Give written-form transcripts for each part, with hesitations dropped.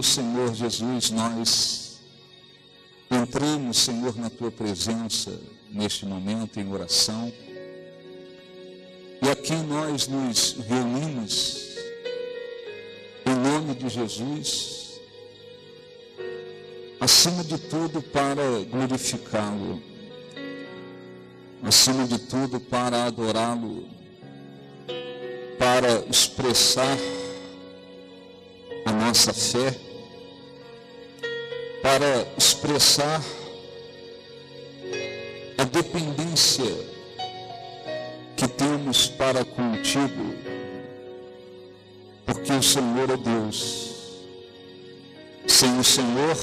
Senhor Jesus, nós entramos, Senhor, na Tua presença neste momento em oração. E aqui nós nos reunimos em nome de Jesus, acima de tudo para glorificá-lo, acima de tudo para adorá-lo, para expressar a nossa fé, para expressar a dependência que temos para contigo, porque o Senhor é Deus. Sem o Senhor,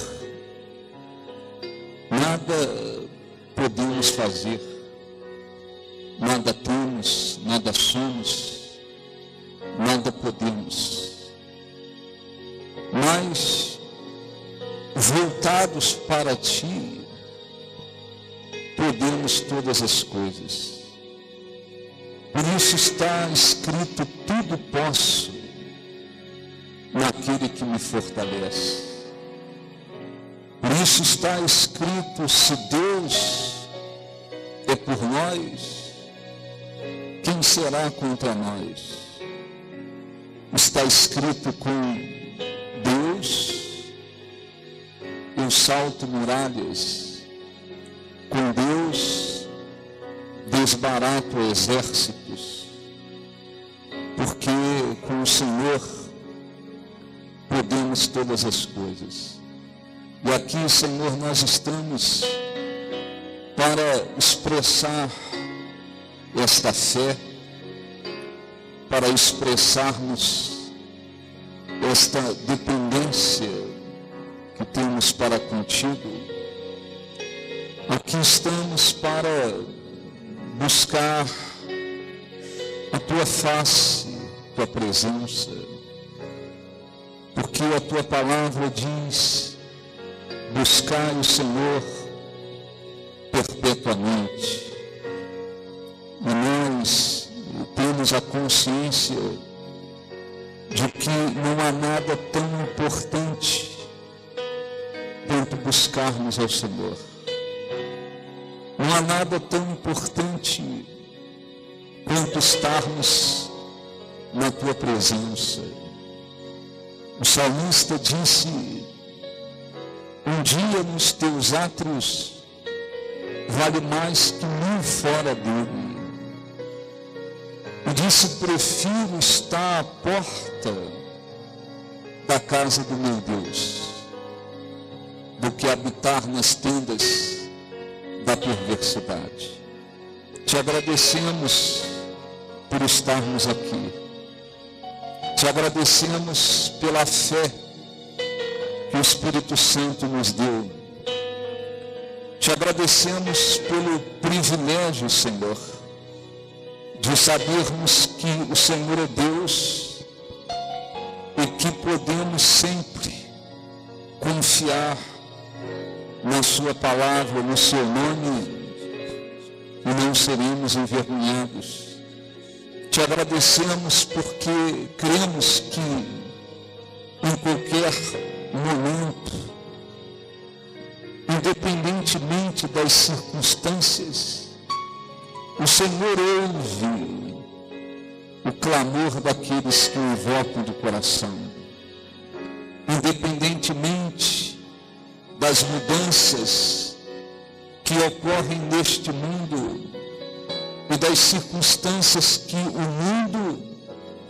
nada podemos fazer, nada temos, nada somos, nada podemos. Mas, voltados para Ti, podemos todas as coisas. Por isso está escrito: tudo posso naquele que me fortalece. Por isso está escrito: se Deus é por nós, quem será contra nós? Está escrito: com Deus eu salto muralhas, com Deus desbarato exércitos, porque com o Senhor podemos todas as coisas. E aqui, Senhor, nós estamos para expressar esta fé, para expressarmos esta dependência que temos para contigo. Aqui estamos para buscar a Tua face, Tua presença, porque a Tua palavra diz: buscai o Senhor perpetuamente. E nós temos a consciência de que não há nada tão importante quanto buscarmos ao Senhor. Não há nada tão importante quanto estarmos na Tua presença. O salmista disse: um dia nos Teus átrios vale mais que 1000 fora dele. E disse: prefiro estar à porta da casa do meu Deus do que habitar nas tendas da perversidade. Te agradecemos por estarmos aqui. Te agradecemos pela fé que o Espírito Santo nos deu. Te agradecemos pelo privilégio, Senhor, de sabermos que o Senhor é Deus e que podemos sempre confiar na Sua palavra, no Seu nome, e não seremos envergonhados. Te agradecemos porque cremos que em qualquer momento, independentemente das circunstâncias, o Senhor ouve o clamor daqueles que o invocam de coração. Independentemente das mudanças que ocorrem neste mundo e das circunstâncias que o mundo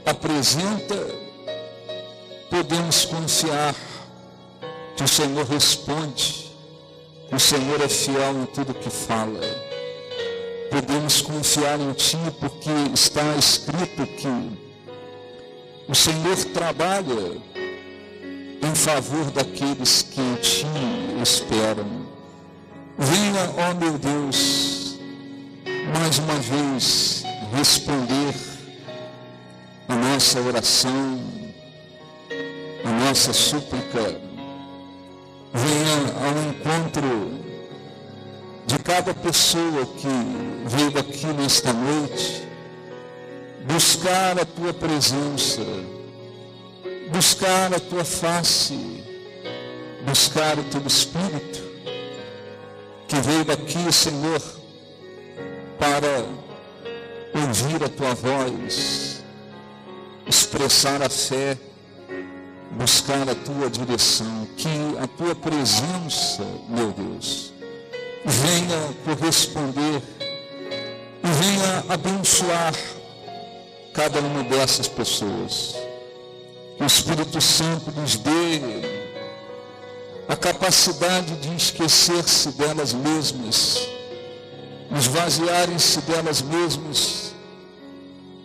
apresenta, podemos confiar que o Senhor responde, que o Senhor é fiel em tudo que fala. Podemos confiar em Ti porque está escrito que o Senhor trabalha em favor daqueles que em Ti esperam. Venha, ó meu Deus, mais uma vez responder a nossa oração, a nossa súplica. Venha ao encontro de cada pessoa que veio aqui nesta noite buscar a Tua presença, buscar a Tua face, buscar o teu Espírito, que veio aqui, Senhor, para ouvir a tua voz, expressar a fé, buscar a tua direção, que a tua presença, meu Deus, venha corresponder e venha abençoar cada uma dessas pessoas. Que o Espírito Santo nos dê a capacidade de esquecer-se delas mesmas, esvaziarem-se delas mesmas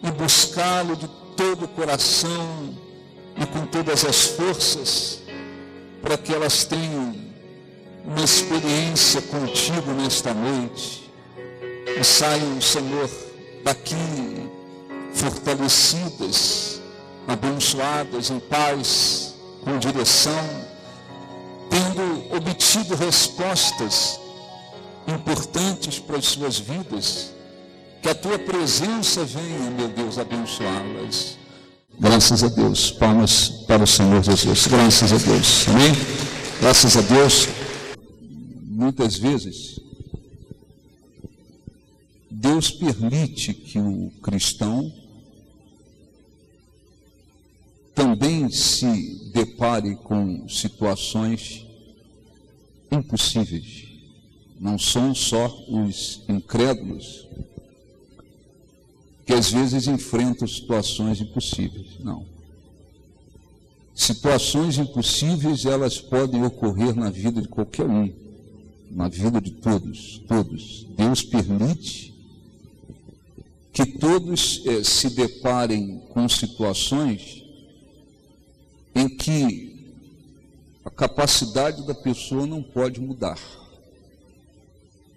e buscá-lo de todo o coração e com todas as forças, para que elas tenham uma experiência contigo nesta noite e saiam, Senhor, daqui fortalecidas, abençoadas, em paz, com direção, tendo obtido respostas importantes para as suas vidas. Que a tua presença venha, meu Deus, abençoá-las. Graças a Deus. Palmas para o Senhor Jesus. Graças a Deus. Amém? Graças a Deus. Muitas vezes, Deus permite que o cristão também se depare com situações impossíveis. Não são só os incrédulos que às vezes enfrentam situações impossíveis. Não. Situações impossíveis, elas podem ocorrer na vida de qualquer um, na vida de todos. Deus permite que todos se deparem com situações em que a capacidade da pessoa não pode mudar.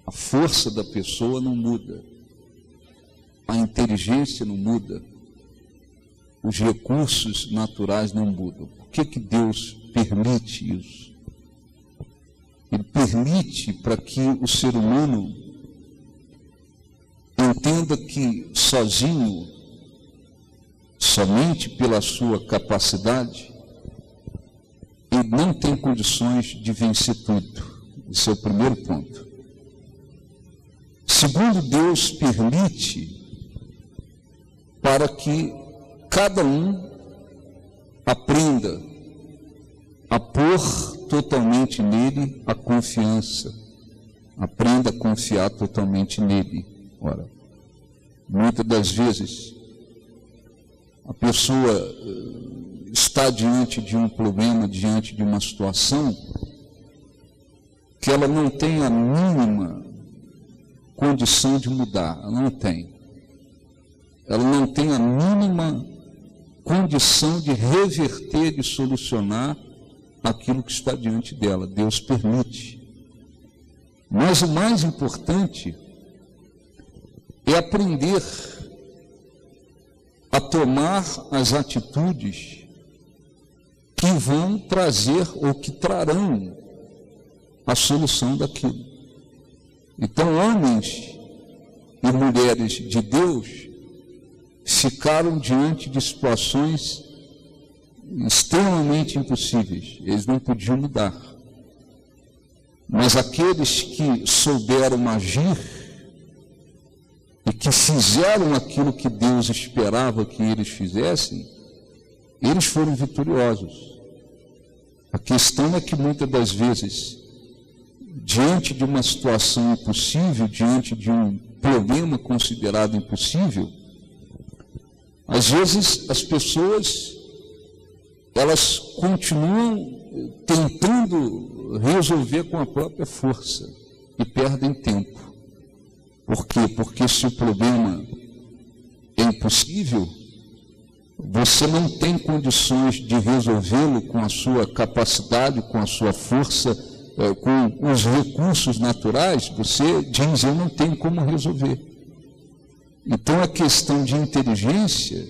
A força da pessoa não muda. A inteligência não muda. Os recursos naturais não mudam. Por que Deus permite isso? Ele permite para que o ser humano entenda que sozinho, somente pela sua capacidade, ele não tem condições de vencer tudo. Esse é o primeiro ponto. Segundo, Deus permite para que cada um aprenda a pôr totalmente nele a confiança. Aprenda a confiar totalmente nele. Ora, muitas das vezes a pessoa está diante de um problema, diante de uma situação que ela não tem a mínima condição de mudar. Ela não tem. Ela não tem a mínima condição de reverter, de solucionar aquilo que está diante dela. Deus permite. Mas o mais importante é aprender a tomar as atitudes que vão trazer ou que trarão a solução daquilo. Então, homens e mulheres de Deus ficaram diante de situações extremamente impossíveis. Eles não podiam mudar. Mas aqueles que souberam agir e que fizeram aquilo que Deus esperava que eles fizessem, eles foram vitoriosos. A questão é que muitas das vezes, diante de uma situação impossível, diante de um problema considerado impossível, às vezes as pessoas, elas continuam tentando resolver com a própria força e perdem tempo. Por quê? Porque se o problema é impossível, você não tem condições de resolvê-lo com a sua capacidade, com a sua força, com os recursos naturais. Você diz, eu não tenho como resolver. Então, a questão de inteligência,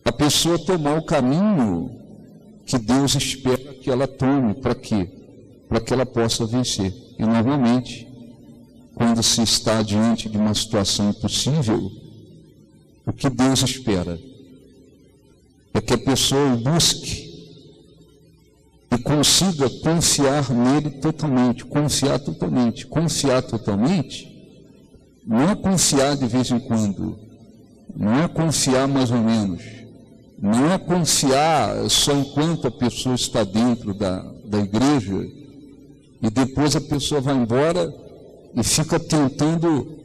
a pessoa tomar o caminho que Deus espera que ela tome. Para quê? Para que ela possa vencer. E, normalmente, quando se está diante de uma situação impossível, o que Deus espera é que a pessoa o busque e consiga confiar nele totalmente, confiar totalmente. Confiar totalmente não é confiar de vez em quando, não é confiar mais ou menos, não é confiar só enquanto a pessoa está dentro da igreja e depois a pessoa vai embora e fica tentando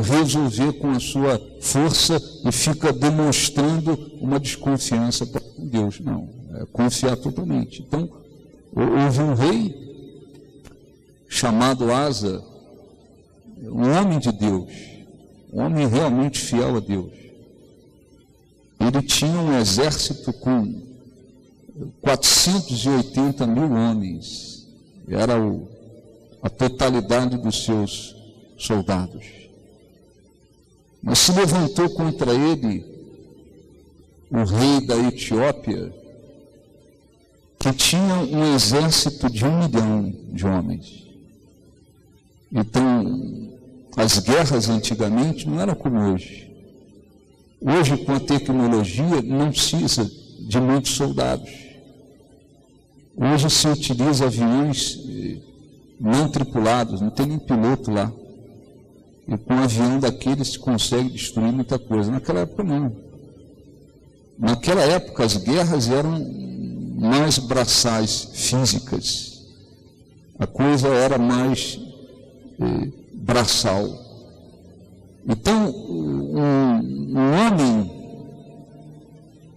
resolver com a sua força e fica demonstrando uma desconfiança para Deus. Não, é confiar totalmente. Então, houve um rei chamado Asa, um homem de Deus, um homem realmente fiel a Deus. Ele tinha um exército com 480 mil homens, era a totalidade dos seus soldados. Mas se levantou contra ele o rei da Etiópia, que tinha um exército de 1 milhão de homens. Então, as guerras antigamente não eram como hoje. Hoje, com a tecnologia, não precisa de muitos soldados. Hoje se utiliza aviões não tripulados, não tem nem piloto lá. E com um avião daqueles se consegue destruir muita coisa. Naquela época não. Naquela época as guerras eram mais braçais, físicas. A coisa era mais braçal. Então, um homem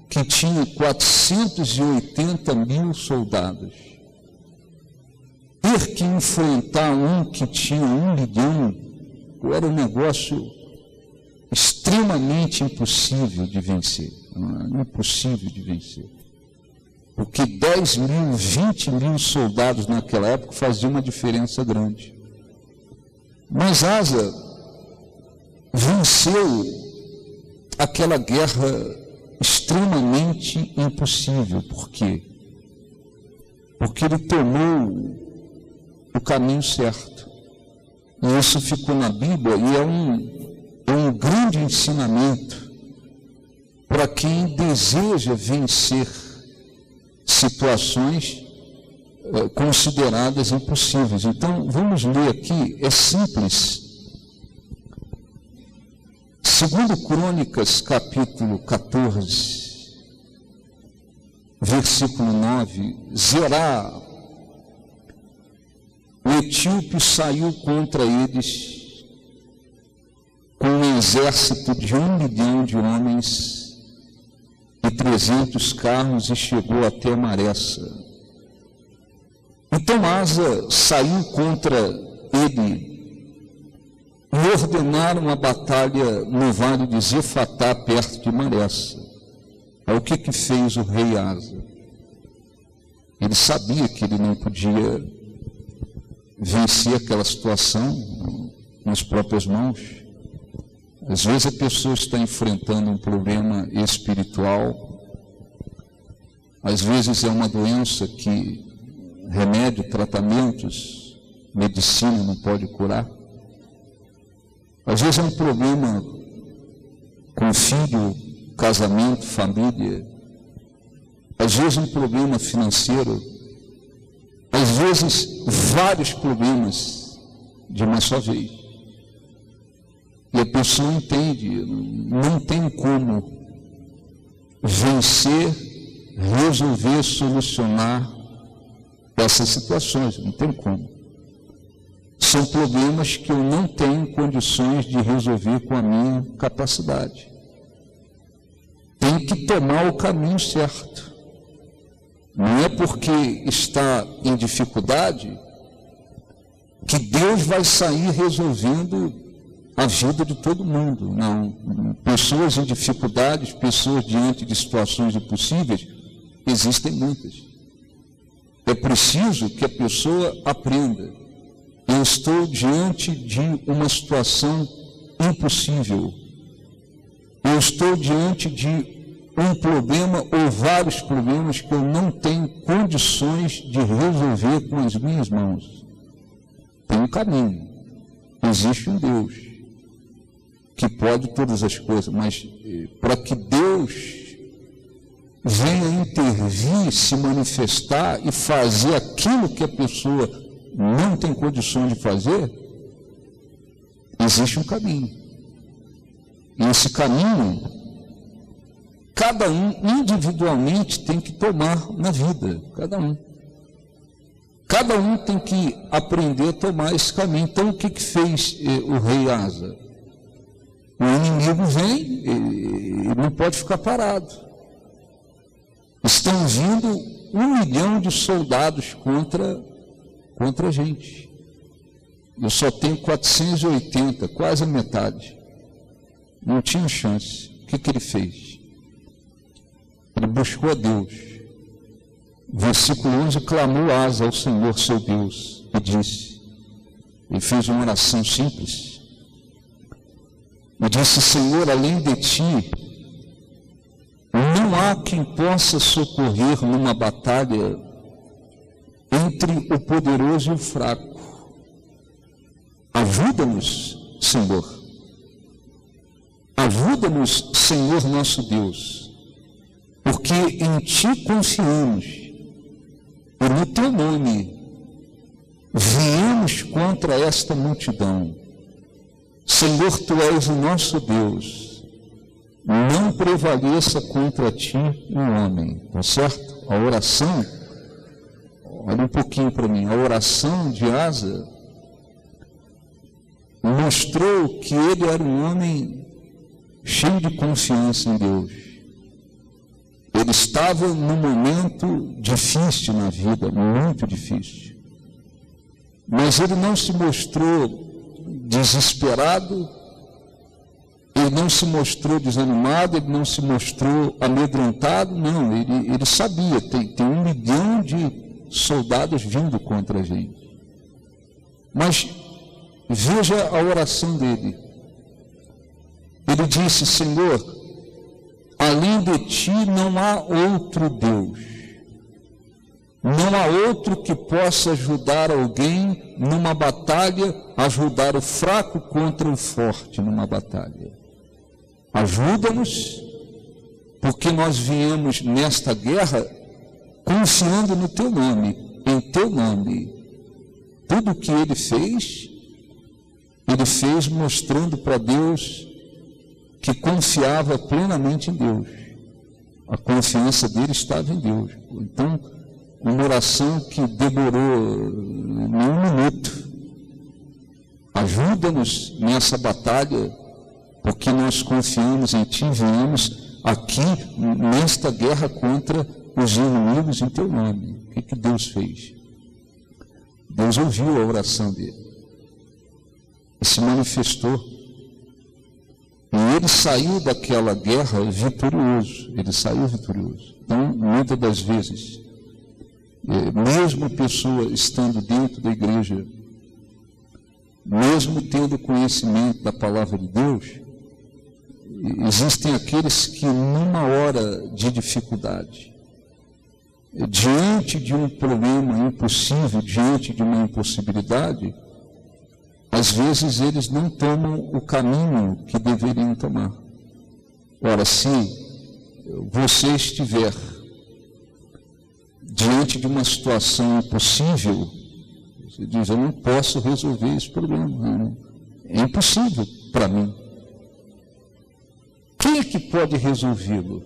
que tinha 480 mil soldados, ter que enfrentar um que tinha 1 milhão, era um negócio extremamente impossível de vencer. Impossível de vencer. Porque 10 mil, 20 mil soldados naquela época faziam uma diferença grande. Mas Asa venceu aquela guerra extremamente impossível. Por quê? Porque ele tomou o caminho certo. E isso ficou na Bíblia e é um grande ensinamento para quem deseja vencer situações consideradas impossíveis. Então, vamos ler aqui, é simples. 2 Crônicas, capítulo 14, versículo 9, Zerá, o etíope saiu contra eles com um exército de 1 milhão de homens e 300 carros e chegou até Maressa. Então Asa saiu contra ele e ordenaram a batalha no vale de Zefatá, perto de Maressa. Aí o que fez o rei Asa? Ele sabia que ele não podia vencer aquela situação com as próprias mãos. Às vezes a pessoa está enfrentando um problema espiritual, às vezes é uma doença que remédio, tratamentos, medicina não pode curar. Às vezes é um problema com filho, casamento, família. Às vezes um problema financeiro. Às vezes vários problemas de uma só vez. E a pessoa entende, não tem como vencer, resolver, solucionar essas situações, não tem como. São problemas que eu não tenho condições de resolver com a minha capacidade. Tem que tomar o caminho certo. Não é porque está em dificuldade que Deus vai sair resolvendo a vida de todo mundo. Não. Pessoas em dificuldades, pessoas diante de situações impossíveis, existem muitas. É preciso que a pessoa aprenda. Eu estou diante de uma situação impossível. Eu estou diante de um problema ou vários problemas que eu não tenho condições de resolver com as minhas mãos. Tem um caminho. Existe um Deus que pode todas as coisas, mas para que Deus venha intervir, se manifestar e fazer aquilo que a pessoa não tem condições de fazer, existe um caminho. E esse caminho, cada um individualmente tem que tomar na vida, cada um. Cada um tem que aprender a tomar esse caminho. Então, o que fez o rei Asa? O inimigo vem, ele não pode ficar parado. Estão vindo 1 milhão de soldados contra a gente. Eu só tenho 480, quase a metade. Não tinha chance. O que ele fez? Ele buscou a Deus. Versículo 11, clamou Asa ao Senhor, seu Deus, e disse, ele fez uma oração simples, e disse, Senhor, além de ti, não há quem possa socorrer numa batalha entre o poderoso e o fraco. Ajuda-nos, Senhor. Ajuda-nos, Senhor nosso Deus, porque em ti confiamos, e no teu nome viemos contra esta multidão. Senhor, tu és o nosso Deus, não prevaleça contra ti um homem. Tá certo? A oração, olha um pouquinho para mim, a oração de Asa mostrou que ele era um homem cheio de confiança em Deus. Ele estava num momento difícil na vida, muito difícil. Mas ele não se mostrou desesperado, ele não se mostrou desanimado, ele não se mostrou amedrontado, não, ele sabia, tem 1 milhão de soldados vindo contra a gente. Mas veja a oração dele. Ele disse, Senhor, além de ti não há outro Deus. Não há outro que possa ajudar alguém numa batalha, ajudar o fraco contra o forte numa batalha. Ajuda-nos, porque nós viemos nesta guerra confiando no teu nome, em teu nome. Tudo o que ele fez mostrando para Deus que confiava plenamente em Deus. A confiança dele estava em Deus. Então, uma oração que demorou nem 1 minuto. Ajuda-nos nessa batalha, porque nós confiamos em ti, viemos aqui nesta guerra contra os inimigos em teu nome. O que Deus fez? Deus ouviu a oração dele e se manifestou. E ele saiu daquela guerra vitorioso. Ele saiu vitorioso. Então, muitas das vezes, mesmo a pessoa estando dentro da igreja, mesmo tendo conhecimento da palavra de Deus, existem aqueles que numa hora de dificuldade, diante de um problema impossível, diante de uma impossibilidade, às vezes eles não tomam o caminho que deveriam tomar. Ora, se você estiver diante de uma situação impossível, você diz, eu não posso resolver esse problema, é impossível para mim. Quem é que pode resolvê-lo?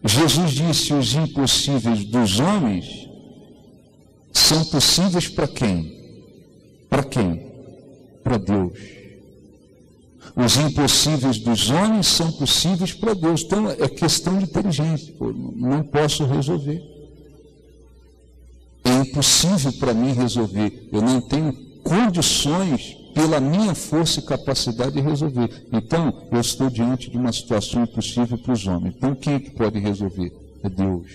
Jesus disse, os impossíveis dos homens são possíveis para quem? Para quem? Para Deus. Os impossíveis dos homens são possíveis para Deus. Então, é questão de inteligência. Não posso resolver. É impossível para mim resolver. Eu não tenho condições, pela minha força e capacidade, de resolver. Então, eu estou diante de uma situação impossível para os homens. Então, quem é que pode resolver? É Deus.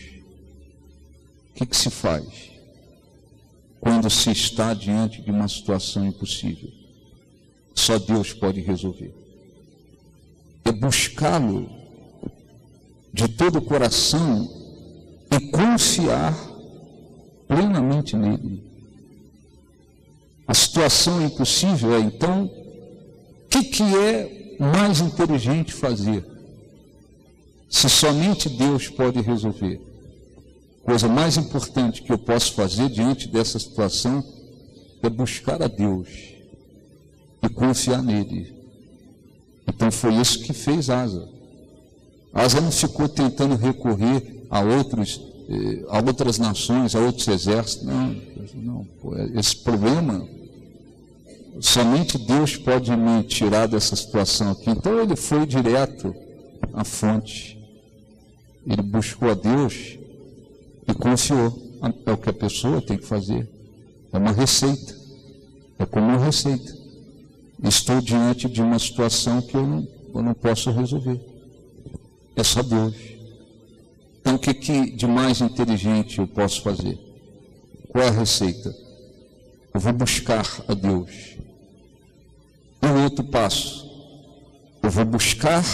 O que se faz quando se está diante de uma situação impossível? Só Deus pode resolver. É buscá-lo de todo o coração e confiar plenamente nele. A situação é impossível, então, o que é mais inteligente fazer? Se somente Deus pode resolver, coisa mais importante que eu posso fazer diante dessa situação é buscar a Deus e confiar nele. Então foi isso que fez Asa. Asa não ficou tentando recorrer a outras nações, a outros exércitos. Não. Esse problema, somente Deus pode me tirar dessa situação aqui. Então ele foi direto à fonte. Ele buscou a Deus e confiou. É o que a pessoa tem que fazer. É uma receita. É como uma receita. Estou diante de uma situação que eu não posso resolver. É só Deus. Então o que de mais inteligente eu posso fazer? Qual é a receita? Eu vou buscar a Deus. E o outro passo, eu vou buscar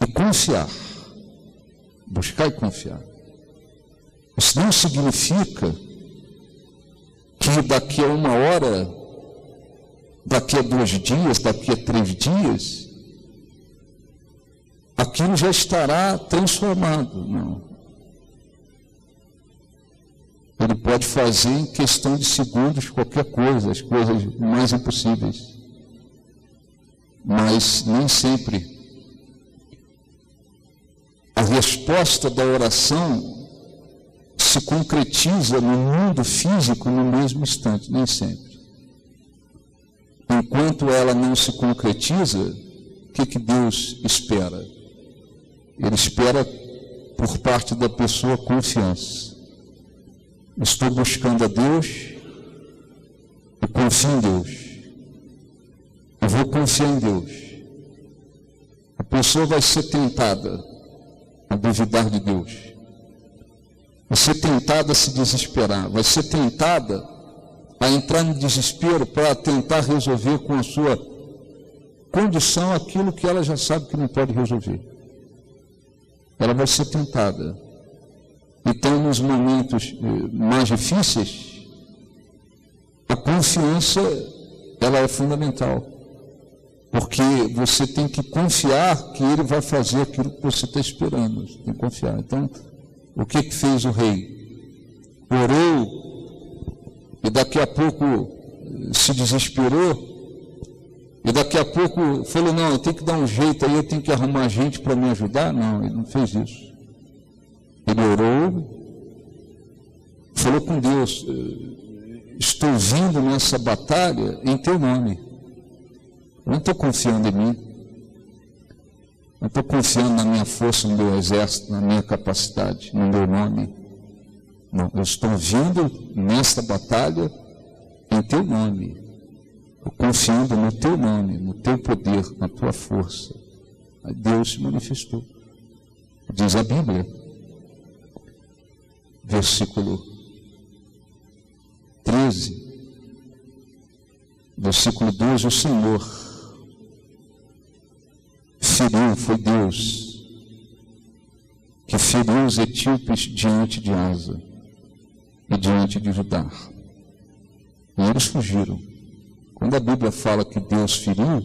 e confiar. Buscar e confiar. Isso não significa que daqui a 1 hora, daqui a 2 dias, daqui a 3 dias, aquilo já estará transformado. Não. Ele pode fazer em questão de segundos qualquer coisa, as coisas mais impossíveis. Mas nem sempre a resposta da oração se concretiza no mundo físico no mesmo instante, nem sempre. Enquanto ela não se concretiza, o que Deus espera? Ele espera por parte da pessoa confiança. Estou buscando a Deus e confio em Deus. Eu vou confiar em Deus. A pessoa vai ser tentada a duvidar de Deus. Vai ser tentada a se desesperar. Vai ser tentada a entrar no desespero para tentar resolver com a sua condição aquilo que ela já sabe que não pode resolver. Ela vai ser tentada. Então, nos momentos mais difíceis, a confiança, ela é fundamental. Porque você tem que confiar que ele vai fazer aquilo que você está esperando. Você tem que confiar. Então, o que fez o rei? Orou, e daqui a pouco se desesperou, e daqui a pouco falou, não, eu tenho que dar um jeito aí, eu tenho que arrumar gente para me ajudar. Não, ele não fez isso. Ele orou, falou com Deus, estou vindo nessa batalha em teu nome. Eu não estou confiando em mim. Não estou confiando na minha força, no meu exército, na minha capacidade, no meu nome. Não, eu estou vindo nesta batalha em teu nome. Eu confiando no teu nome, no teu poder, na tua força. Aí Deus se manifestou. Diz a Bíblia, versículo 13, versículo 12, o Senhor feriu, foi Deus que feriu os etíopes diante de Asa e diante de Judá. E eles fugiram. Quando a Bíblia fala que Deus feriu,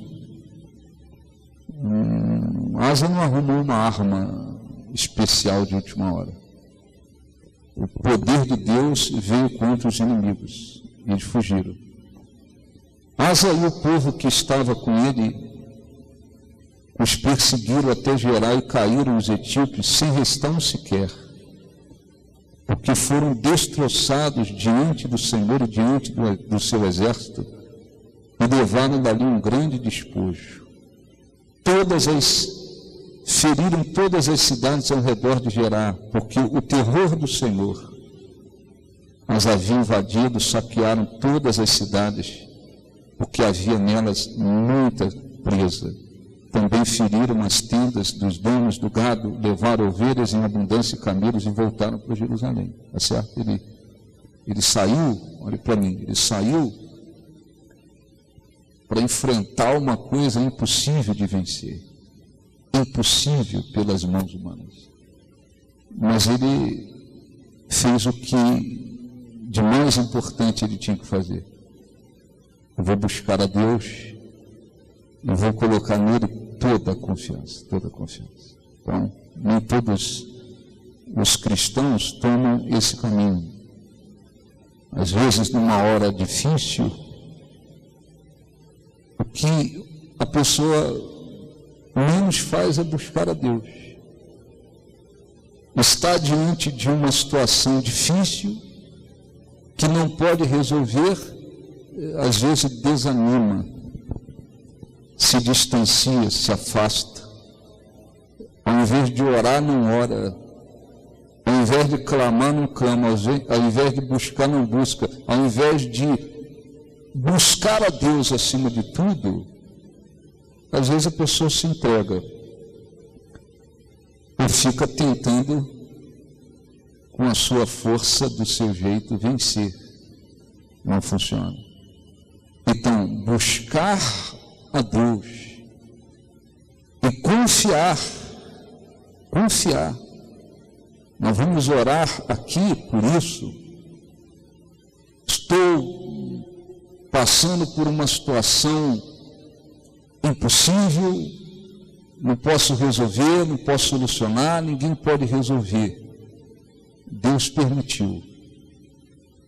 Asa não arrumou uma arma especial de última hora. O poder de Deus veio contra os inimigos e eles fugiram. Asa e o povo que estava com ele os perseguiram até Gerar e caíram os etíopes sem restar um sequer, porque foram destroçados diante do Senhor e diante do seu exército e levaram dali um grande despojo. Feriram todas as cidades ao redor de Gerar, porque o terror do Senhor as havia invadido, saquearam todas as cidades, porque havia nelas muita presa. Também feriram as tendas dos donos do gado, levaram ovelhas em abundância e camelos e voltaram para Jerusalém. Tá certo? Ele saiu, olha para mim, ele saiu para enfrentar uma coisa impossível de vencer. Impossível pelas mãos humanas. Mas ele fez o que de mais importante ele tinha que fazer. Eu vou buscar a Deus, eu vou colocar nele toda a confiança, toda a confiança. Então, Nem todos os cristãos tomam esse caminho. Às vezes, numa hora difícil, o que a pessoa menos faz é buscar a Deus. Está diante de uma situação difícil, que não pode resolver, às vezes desanima, se distancia, se afasta. Ao invés de orar, não ora. Ao invés de clamar, não clama. Ao invés de buscar, não busca. Ao invés de buscar a Deus acima de tudo, às vezes a pessoa se entrega e fica tentando, com a sua força, do seu jeito, vencer. Não funciona. Então, buscar a Deus e confiar. Nós vamos orar aqui por isso. Estou passando por uma situação impossível, não posso resolver, não posso solucionar, ninguém pode resolver. Deus permitiu.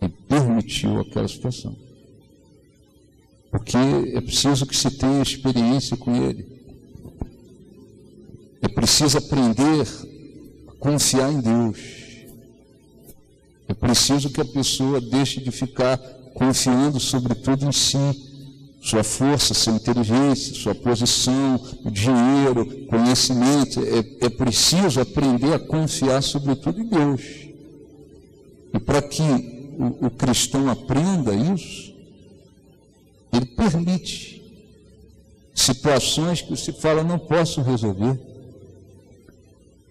E permitiu aquela situação. Porque é preciso que se tenha experiência com Ele. É preciso aprender a confiar em Deus. É preciso que a pessoa deixe de ficar confiando sobretudo em si, sua força, sua inteligência, sua posição, o dinheiro, conhecimento. É preciso aprender a confiar sobretudo em Deus. E para que o cristão aprenda isso, ele permite situações que você fala, não posso resolver.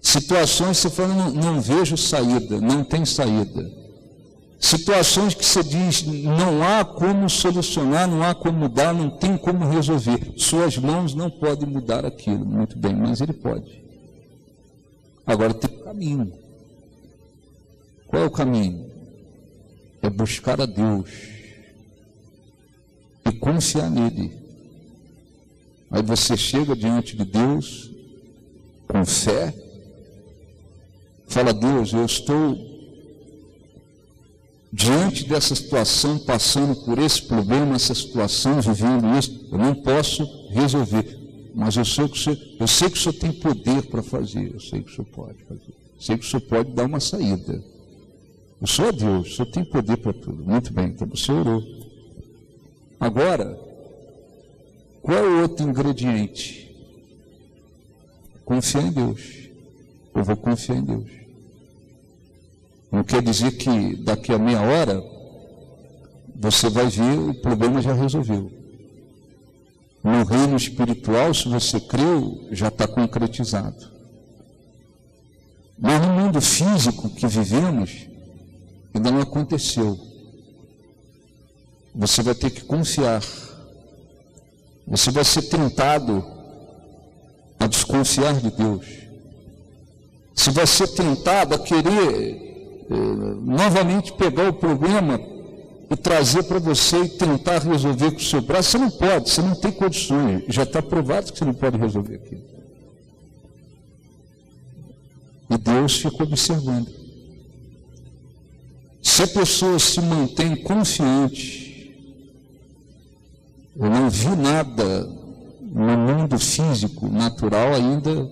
Situações que você fala, não vejo saída, não tem saída. Situações que você diz, não há como solucionar, não há como mudar, não tem como resolver. Suas mãos não podem mudar aquilo. Muito bem, mas Ele pode. Agora tem um caminho. Qual é o caminho? É buscar a Deus e confiar nele. Aí você chega diante de Deus com fé, fala, Deus, eu estou diante dessa situação, passando por esse problema, essa situação, vivendo isso, eu não posso resolver, mas eu sei que o Senhor tem poder para fazer, eu sei que o Senhor pode fazer, eu sei que o Senhor pode dar uma saída. O Senhor é Deus, o Senhor tem poder para tudo. Muito bem, então você orou. Agora, qual é o outro ingrediente? Confiar em Deus. Eu vou confiar em Deus. Não quer dizer que daqui a meia hora você vai ver o problema já resolveu. No reino espiritual, se você creu, já está concretizado. Mas no mundo físico que vivemos, ainda não aconteceu. Você vai ter que confiar. Você vai ser tentado a desconfiar de Deus. Você vai ser tentado a querer novamente pegar o problema e trazer para você e tentar resolver com o seu braço. Você não pode, você não tem condições. Já está provado que você não pode resolver aquilo. E Deus fica observando. Se a pessoa se mantém confiante, eu não vi nada no mundo físico, natural ainda,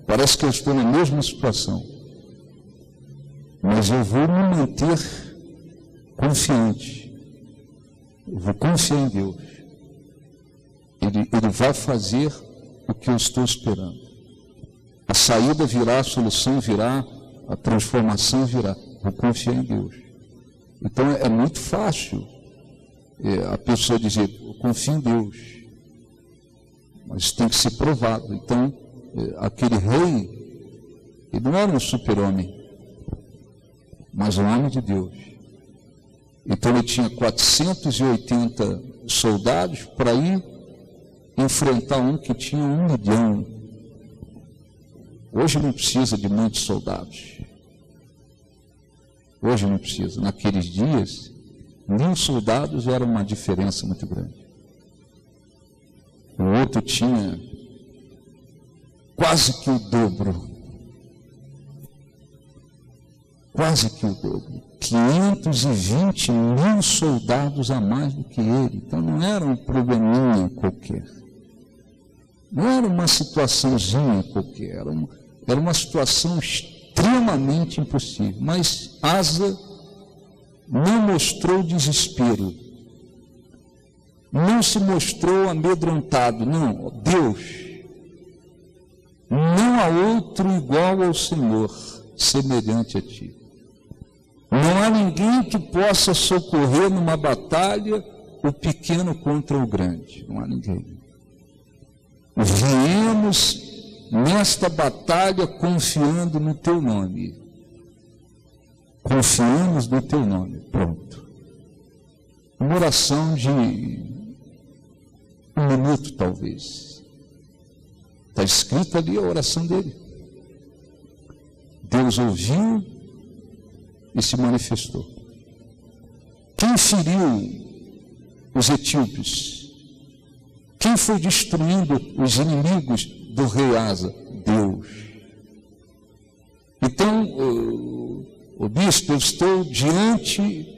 parece que eu estou na mesma situação. Mas eu vou me manter confiante. Eu vou confiar em Deus. Ele vai fazer o que eu estou esperando. A saída virá, a solução virá, a transformação virá. Vou confiar em Deus. Então é muito fácil a pessoa dizer, eu confio em Deus. Mas tem que ser provado. Então, aquele rei, ele não era um super-homem, mas um homem de Deus. Então ele tinha 480 soldados para ir enfrentar um que tinha 1 milhão. Hoje não precisa de muitos soldados. Hoje não precisa. Naqueles dias, 1000 soldados era uma diferença muito grande. O outro tinha quase que o dobro. quase que o dobro. 520 mil soldados a mais do que ele. Então não era um probleminha qualquer. Não era uma situaçãozinha qualquer. Era uma situação extremamente impossível. Mas Asa não mostrou desespero. Não se mostrou amedrontado. Não, Deus. Não há outro igual ao Senhor, semelhante a ti. Não há ninguém que possa socorrer numa batalha o pequeno contra o grande. Não há ninguém. Viemos nesta batalha confiando no teu nome. Confiamos no teu nome. Pronto. Uma oração de 1 minuto, talvez. Está escrito ali a oração dele. Deus ouviu e se manifestou. Quem feriu os etíopes? Quem foi destruindo os inimigos do rei Asa? Deus. Então, o bispo, eu estou diante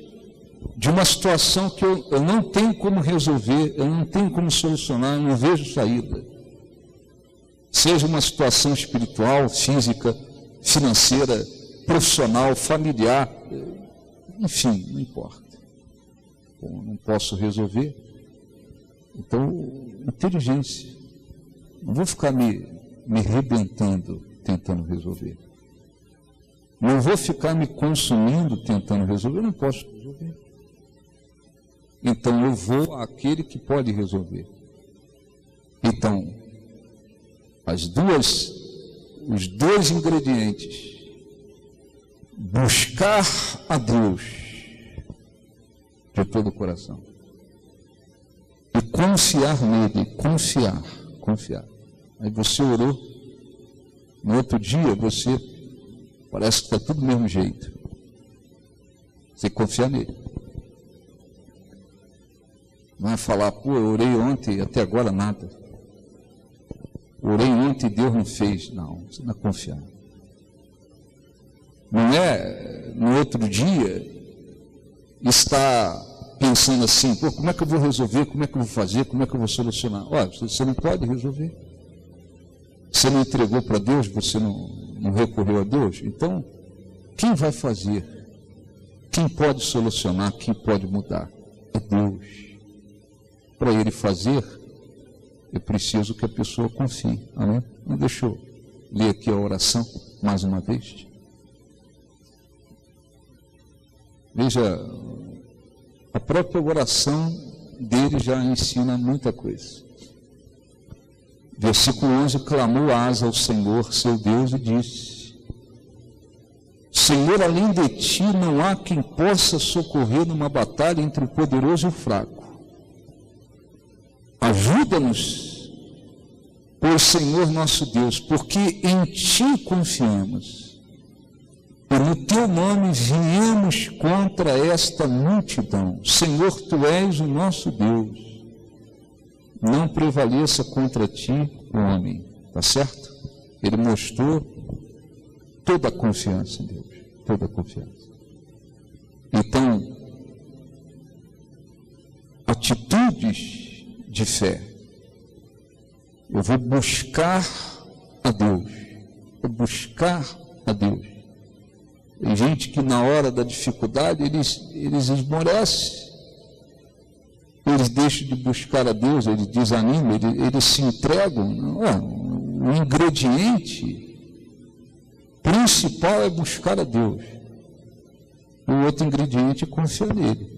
de uma situação que eu não tenho como resolver, eu não tenho como solucionar, eu não vejo saída. Seja uma situação espiritual, física, financeira, profissional, familiar, enfim, não importa. Bom, não posso resolver. Então, inteligência. Não vou ficar me rebentando tentando resolver. Não vou ficar me consumindo tentando resolver, eu não posso resolver. Então eu vou àquele que pode resolver. Então, os dois ingredientes: buscar a Deus de todo o coração e confiar nele, confiar. Aí você orou, no outro dia você parece que está tudo do mesmo jeito. Você confia nele. Não é falar, pô, eu orei ontem e até agora nada. Orei ontem e Deus não fez. Não, você não é confiar. Não é no outro dia estar pensando assim, pô, como é que eu vou resolver, como é que eu vou fazer, como é que eu vou solucionar? Olha, você não pode resolver. Você não entregou para Deus, você não recorreu a Deus. Então, quem vai fazer? Quem pode solucionar? Quem pode mudar? É Deus. Para Ele fazer, é preciso que a pessoa confie. Amém? Não deixou ler aqui a oração mais uma vez. Veja, a própria oração dele já ensina muita coisa. Versículo 11: clamou Asa ao Senhor, seu Deus, e disse: Senhor, além de ti não há quem possa socorrer numa batalha entre o poderoso e o fraco. Ajuda-nos, pois, Senhor nosso Deus, porque em ti confiamos. E no teu nome viemos contra esta multidão. Senhor, tu és o nosso Deus. Não prevaleça contra ti o homem. Está certo? Ele mostrou toda a confiança em Deus. Toda a confiança. Então, atitudes de fé. Eu vou buscar a Deus. Vou buscar a Deus. Tem gente que na hora da dificuldade eles esmorecem. Eles deixam de buscar a Deus, eles desanimam, eles se entregam. Não, o ingrediente principal é buscar a Deus. O outro ingrediente é confiar nele.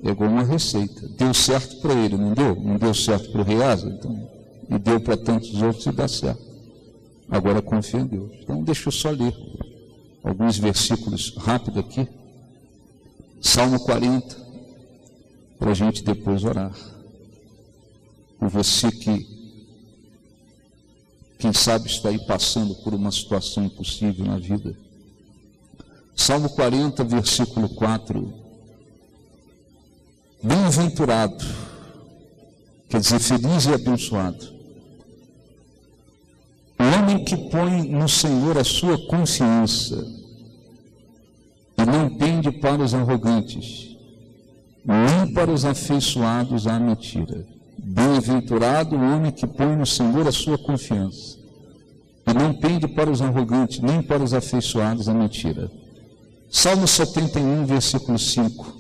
É igual uma receita. Deu certo para ele, não deu? Não deu certo para o rei Asa? Então, e deu para tantos outros e dá certo. Agora confia em Deus. Então, deixa eu só ler alguns versículos rápido aqui. Salmo 40, para a gente depois orar. Por você que, quem sabe, está aí passando por uma situação impossível na vida. Salmo 40, versículo 4. Bem-aventurado, quer dizer, feliz e abençoado, o homem que põe no Senhor a sua confiança não pende para os arrogantes, nem para os afeiçoados à mentira. Bem-aventurado o homem que põe no Senhor a sua confiança, e não pende para os arrogantes, nem para os afeiçoados à mentira. Salmo 71, versículo 5.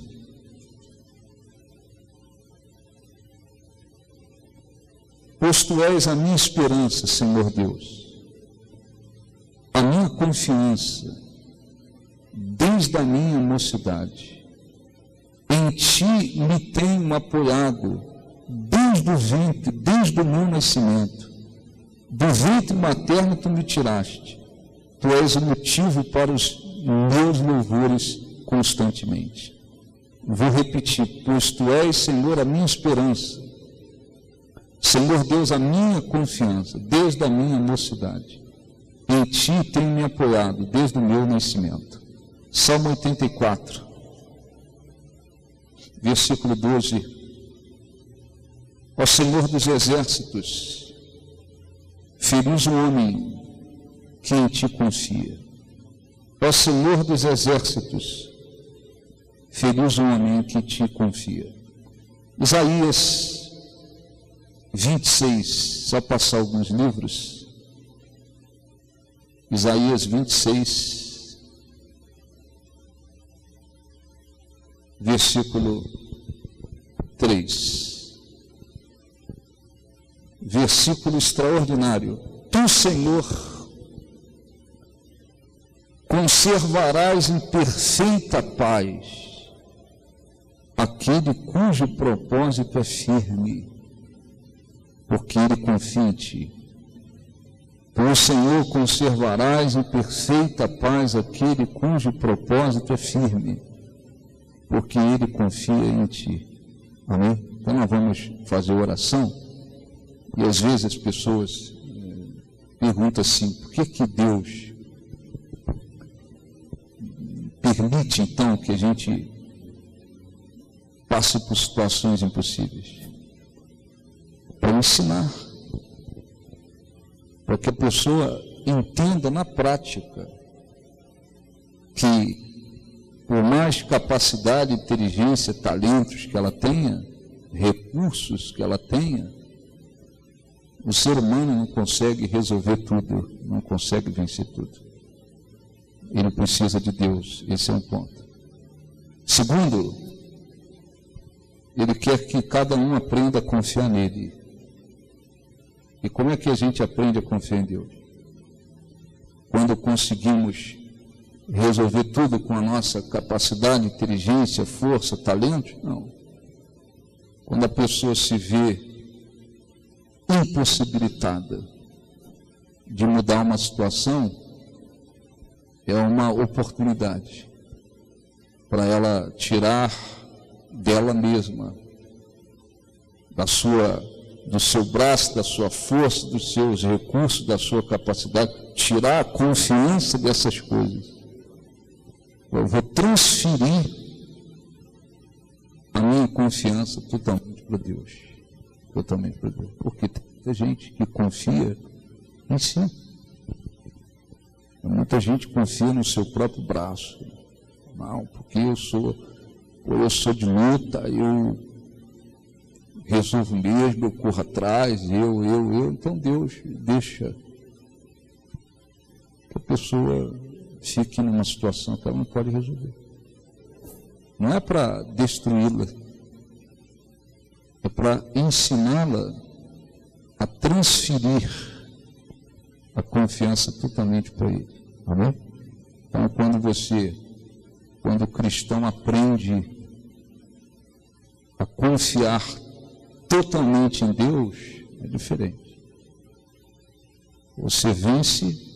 Pois tu és a minha esperança, Senhor Deus, a minha confiança, desde a minha mocidade. Em ti me tenho apoiado, desde o ventre, desde o meu nascimento. Do ventre materno tu me tiraste. Tu és o motivo para os meus louvores constantemente. Vou repetir: pois tu és, Senhor, a minha esperança, Senhor Deus, a minha confiança, desde a minha mocidade. Em ti tenho me apoiado, desde o meu nascimento. Salmo 84, versículo 12. Ó Senhor dos exércitos, feliz o homem que em ti confia. Ó Senhor dos exércitos, feliz o homem em que ti confia. Isaías 26, só passar alguns livros. Isaías 26, versículo 3. Versículo extraordinário. Tu, Senhor, conservarás em perfeita paz aquele cujo propósito é firme, porque ele confia em ti. Tu, Senhor, conservarás em perfeita paz aquele cujo propósito é firme, porque ele confia em ti. Amém? Então nós vamos fazer oração, e às vezes as pessoas perguntam assim: por que Deus permite então que a gente passe por situações impossíveis? Para ensinar, para que a pessoa entenda na prática que, por mais capacidade, inteligência, talentos que ela tenha, recursos que ela tenha, o ser humano não consegue resolver tudo, não consegue vencer tudo. Ele precisa de Deus, esse é um ponto. Segundo, ele quer que cada um aprenda a confiar nele. E como é que a gente aprende a confiar em Deus? Quando conseguimos resolver tudo com a nossa capacidade, inteligência, força, talento? Não. Quando a pessoa se vê impossibilitada de mudar uma situação, é uma oportunidade para ela tirar dela mesma, do seu braço, da sua força, dos seus recursos, da sua capacidade, tirar a confiança dessas coisas. Eu vou transferir a minha confiança totalmente para Deus. Totalmente para Deus. Porque tem muita gente que confia em si. Muita gente confia no seu próprio braço. Não, porque eu sou de luta, eu resolvo mesmo, eu corro atrás, eu. Então Deus deixa que a pessoa fique numa situação que ela não pode resolver. Não é para destruí-la, é para ensiná-la a transferir a confiança totalmente para Ele. Amém? Então, quando o cristão aprende a confiar totalmente em Deus, é diferente. Você vence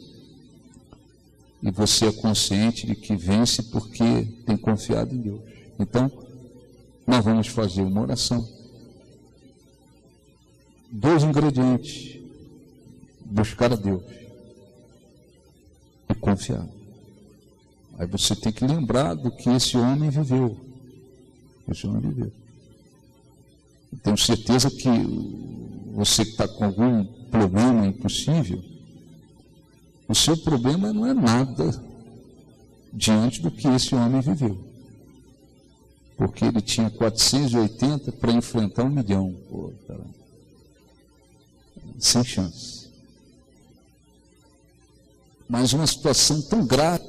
e você é consciente de que vence porque tem confiado em Deus. Então, nós vamos fazer uma oração. 2 ingredientes: buscar a Deus e confiar. Aí você tem que lembrar do que esse homem viveu. Eu tenho certeza que você que está com algum problema impossível, o seu problema não é nada diante do que esse homem viveu. Porque ele tinha 480 para enfrentar 1 milhão. Pô, cara. Sem chance. Mas uma situação tão grave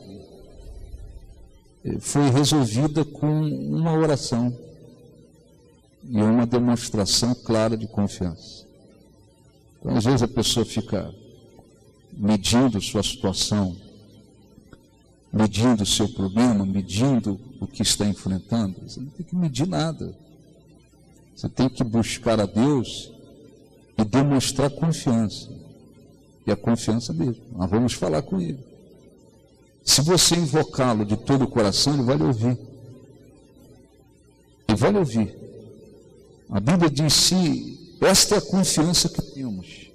foi resolvida com uma oração e uma demonstração clara de confiança. Então, às vezes a pessoa fica medindo sua situação, medindo o seu problema, medindo o que está enfrentando. Você não tem que medir nada. Você tem que buscar a Deus e demonstrar confiança. E a confiança mesmo. Nós vamos falar com Ele. Se você invocá-lo de todo o coração, Ele vai lhe ouvir. Ele vai lhe ouvir. A Bíblia diz: se esta é a confiança que temos,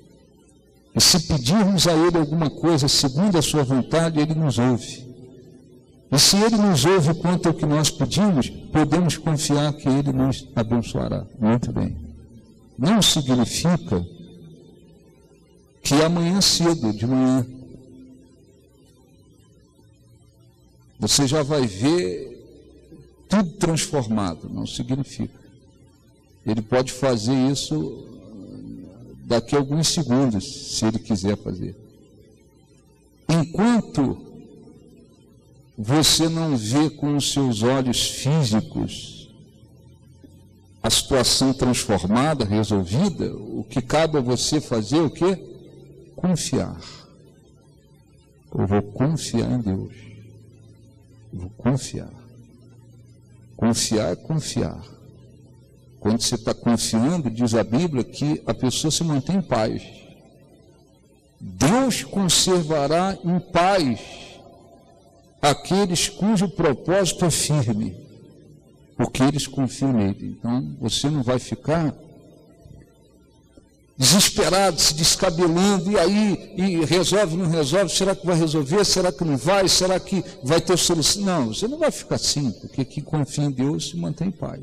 e se pedirmos a Ele alguma coisa segundo a sua vontade, Ele nos ouve. E se Ele nos ouve quanto ao que nós pedimos, podemos confiar que Ele nos abençoará. Muito bem. Não significa que amanhã cedo, de manhã, você já vai ver tudo transformado. Não significa. Ele pode fazer isso daqui a alguns segundos, se Ele quiser fazer. Enquanto você não vê com os seus olhos físicos a situação transformada, resolvida, o que cabe a você fazer é o quê? Confiar. Eu vou confiar em Deus. Eu vou confiar. Confiar é confiar. Quando você está confiando, diz a Bíblia que a pessoa se mantém em paz. Deus conservará em paz aqueles cujo propósito é firme, porque eles confiam nele. Então, você não vai ficar desesperado, se descabelando, e aí, e resolve, não resolve, será que vai resolver, será que não vai, será que vai ter solução? Não, você não vai ficar assim, porque quem confia em Deus se mantém em paz.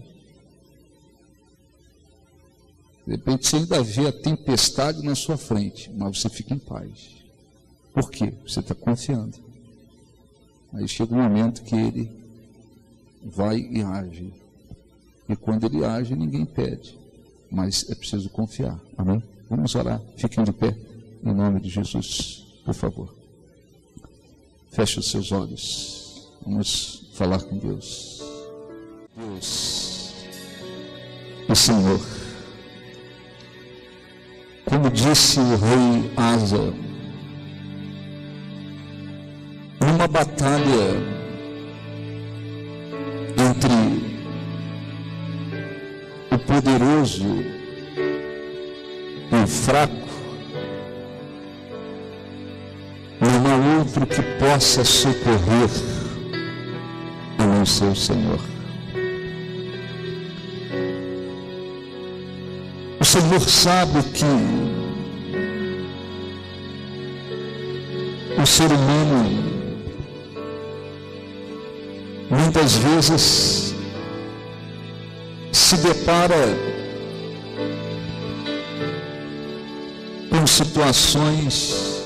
De repente você ainda vê a tempestade na sua frente, mas você fica em paz. Por quê? Você está confiando. Aí chega um momento que Ele vai e age. E quando Ele age, ninguém pede. Mas é preciso confiar. Amém? Vamos orar. Fiquem de pé. Em nome de Jesus, por favor. Feche os seus olhos. Vamos falar com Deus. Deus, o Senhor, como disse o rei Asa, numa batalha entre o poderoso e o fraco, não há outro que possa socorrer a não ser o Senhor. O Senhor sabe que o ser humano muitas vezes se depara com situações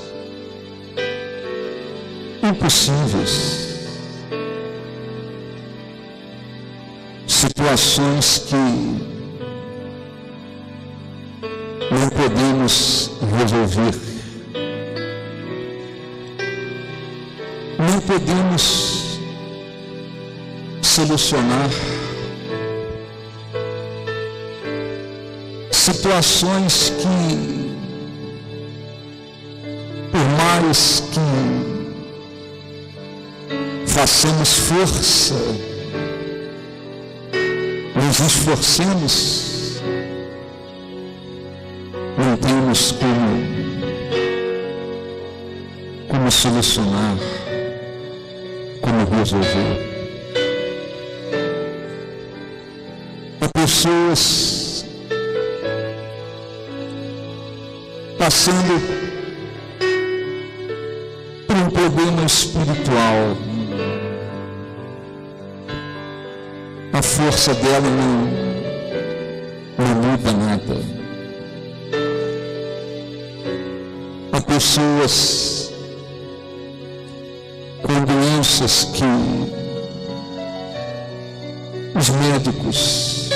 impossíveis, situações que não podemos resolver, não podemos solucionar, situações que, por mais que façamos força, nos esforcemos, não temos como solucionar, como resolver. Há pessoas passando por um problema espiritual. A força dela não muda nada. Há pessoas com doenças doenças que os médicos,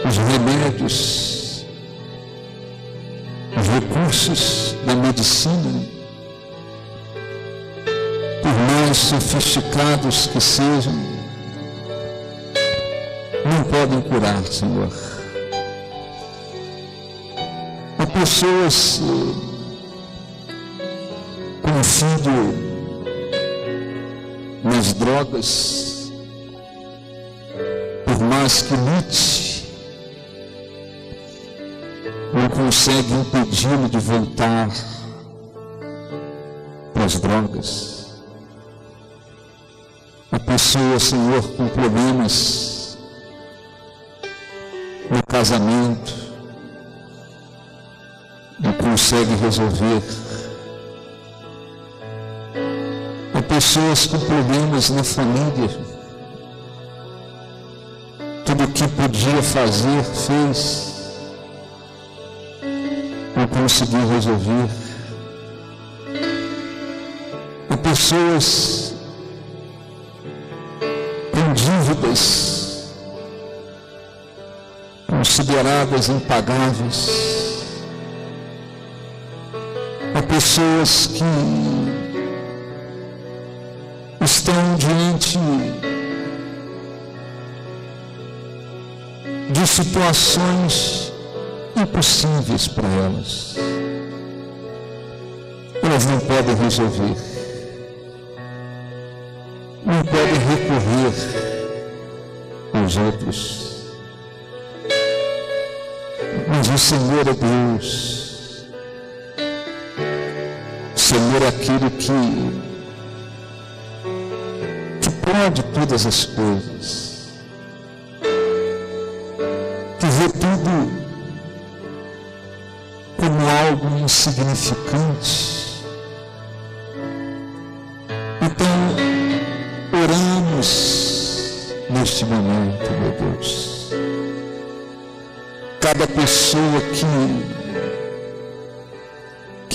os remédios, os recursos da medicina, por mais sofisticados que sejam, não podem curar, Senhor. Há pessoas com filho nas drogas, por mais que lute, não consegue impedi-lo de voltar para as drogas. A pessoa, Senhor, com problemas no casamento, não consegue resolver. Há pessoas com problemas na família, tudo o que podia fazer, fez, não conseguiu resolver. Há pessoas com dívidas consideradas impagáveis. Há pessoas que estão diante de situações impossíveis para elas. Elas não podem resolver, não podem recorrer aos outros. Mas o Senhor é Deus. O Senhor é aquele que pode todas as coisas, que vê tudo como algo insignificante. Então, oramos neste momento, meu Deus. Cada pessoa que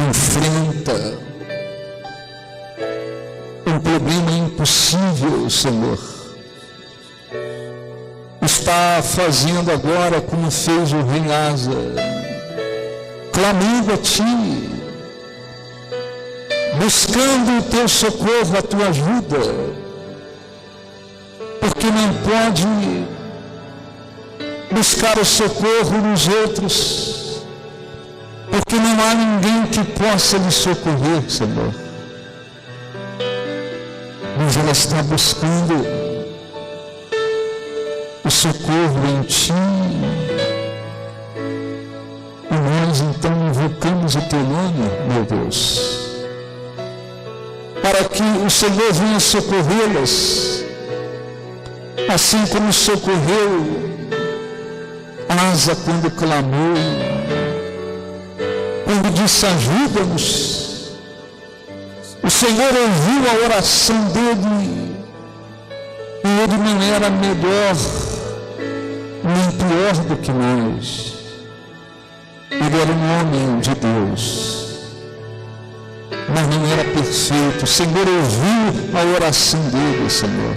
enfrenta um problema impossível, Senhor, está fazendo agora como fez o rei Asa, clamando a Ti, buscando o Teu socorro, a Tua ajuda, porque não pode buscar o socorro nos outros, porque não há ninguém que possa lhe socorrer, Senhor. Mas ela está buscando o socorro em Ti, e nós então invocamos o Teu nome, meu Deus, para que o Senhor venha socorrê-las, assim como socorreu Asa quando clamou, quando disse: ajuda-nos. O Senhor ouviu a oração dele, e ele não era melhor nem pior do que nós. Ele era um homem de Deus, mas não era perfeito. O Senhor ouviu a oração dele, Senhor.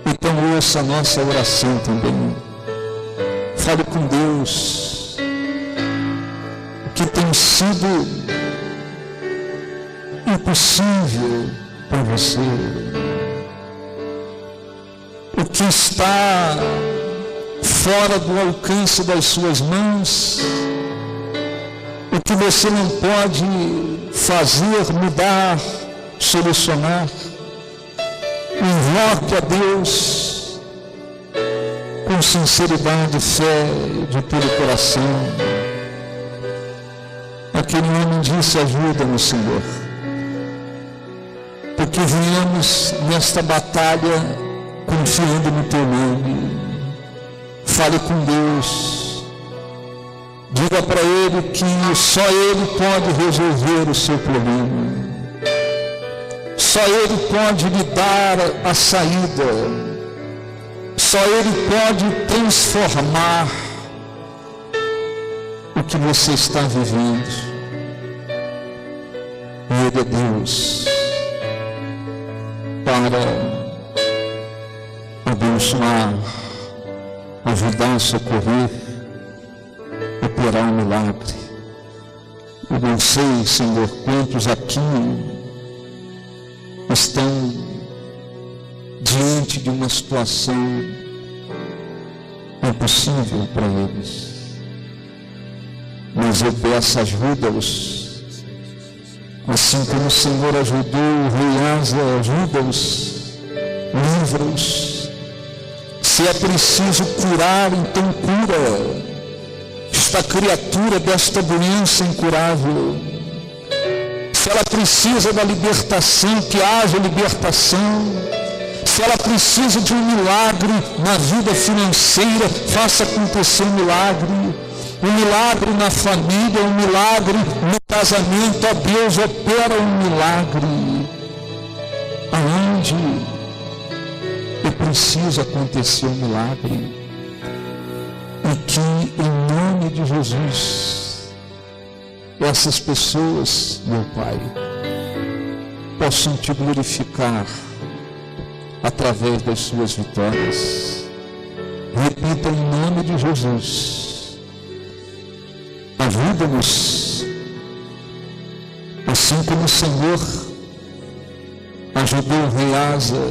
Então ouça a nossa oração também. Fale com Deus o que tem sido impossível para você, o que está fora do alcance das suas mãos, o que você não pode fazer, mudar, solucionar. Invoque a Deus com sinceridade, fé, de todo o coração. Aquele homem disse: ajuda-nos, Senhor, porque viemos nesta batalha confiando no Teu nome. Fale com Deus, diga para Ele que só Ele pode resolver o seu problema, só Ele pode lhe dar a saída, só Ele pode transformar o que você está vivendo. E Ele é Deus. para abençoar, ajudar, socorrer, operar um milagre. Eu não sei, Senhor, quantos aqui estão diante de uma situação impossível para eles. Mas eu peço, ajuda-os. Assim como o Senhor ajudou o rei Asa, ajuda-os, livra-os. Se é preciso curar, então cura esta criatura desta doença incurável. Se ela precisa da libertação, que haja libertação. Se ela precisa de um milagre na vida financeira, faça acontecer um milagre na família, um milagre no casamento. Ó Deus, opera um milagre aonde eu preciso acontecer um milagre. E que, em nome de Jesus, essas pessoas, meu Pai, possam te glorificar através das suas vitórias. Repita, em nome de Jesus, ajuda-nos, assim como o Senhor ajudou o rei Asa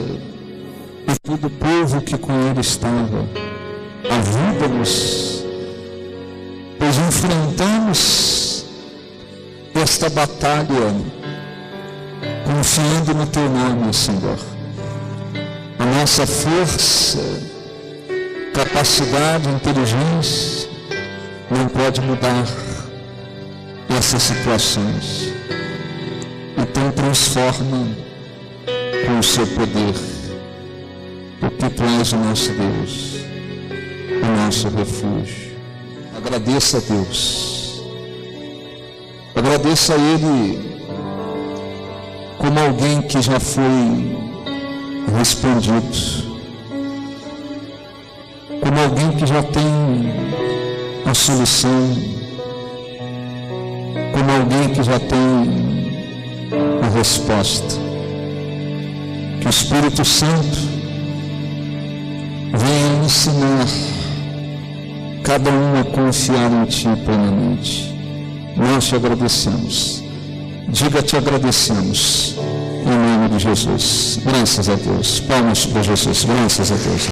e todo o povo que com ele estava. Ajuda-nos, pois enfrentamos esta batalha confiando no Teu nome, Senhor. A nossa força, capacidade, inteligência não pode mudar essas situações. Então transforma com o Seu poder, porque Tu és o nosso Deus, o nosso refúgio. Agradeça a Deus, agradeça a Ele como alguém que já foi respondido, como alguém que já tem a solução, como alguém que já tem a resposta. Que o Espírito Santo venha ensinar cada um a confiar em Ti plenamente. Nós te agradecemos. Diga, te agradecemos. Em nome de Jesus. Graças a Deus. Palmas para Jesus. Graças a Deus.